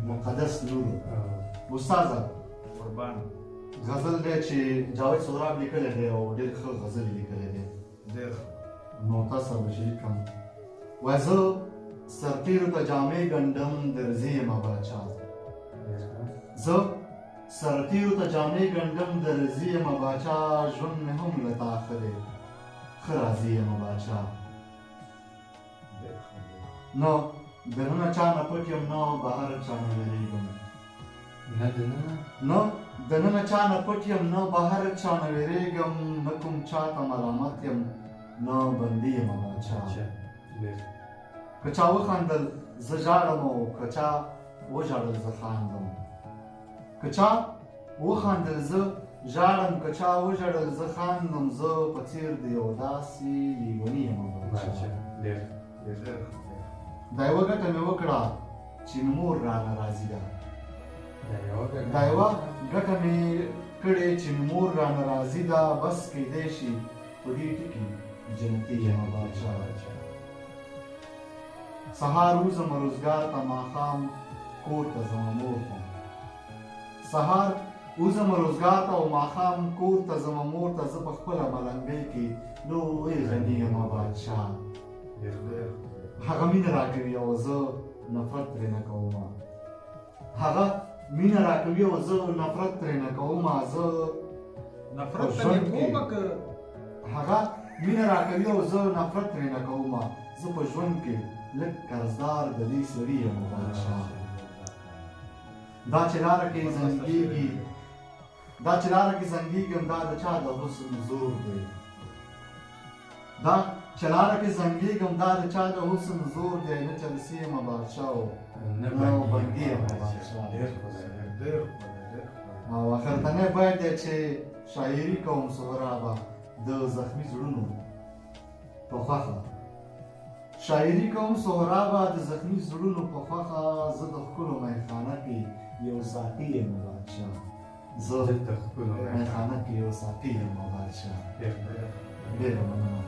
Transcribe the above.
مقدس نور استاذه قربان غزل دی چې جاوید سهراب لیکلی دی او ډېر ښه غزل یې لیکلی دی ډېر نو تاسو به شریک کړم وایي زه سرتېرو ته جامې ګنډم درځي یمه باچا زه سرتېرو ته جامې ګنډم درځي یمه باچا ژوند مې هم له تا ښه دی ښه راضي یمه باچا نو دننه چا نه پټ یم نه بهر چا نه وېرېږم نو دننه چا نه پټ یم نه بهر چا نه وېرېږم نه کوم چا ته ملامت یم نه بندي یمه باچا که چا وخندل زه ژاړم او که چا وژړل زه خاندم که چا وخندل زه ژاړم که چا وژړل زه خاندم زه په څېر د یو داسې لیوني یم باچا دا یوه ګټه مې وکړه چې مور رانه راضي ده دا یوه ګټه مې کړې چې مور رانه راضي ده بس کیدی شي په دې ټکي جنتي یم باچا سهار وځم روزګار ته ماښام کور ته ځمه مور ته سهار وځم روزګار ته او ماښام کور ته ځمه مور ته زه په خپله ملنګۍ کې لوی غني یم باچا هغه مینه راکوي او زه نفرت ترېنه کومه هغه مینه راکوي او زه نفرت ترېنه کومه زه نفرت ترې کومه که هغه مینه راکوي او زه نفرت ترېنه کومه زه په ژوند کې لږ قرضدار د دې سړي یم باچا دا چې لاره کې زنګېږي دا چې لاره کې زنګېږم دا د چا د حسن زور دی دا چې لاره کې زنګېږم دا د چا د حسن زور دی نه چلسي یم باچا او نه بندي یم باچا او اخرتنی بیت دی چې شاعري کوم سهرابه د زخمي زړونو په خوښه شاعري کوم سهرابه د زخمي زړونو په خوښه زه د ښکلو میخانه کې یو ساقي یم باچا زه د ښکلو میخانه کې یو ساقي یم باچا ډېره مننه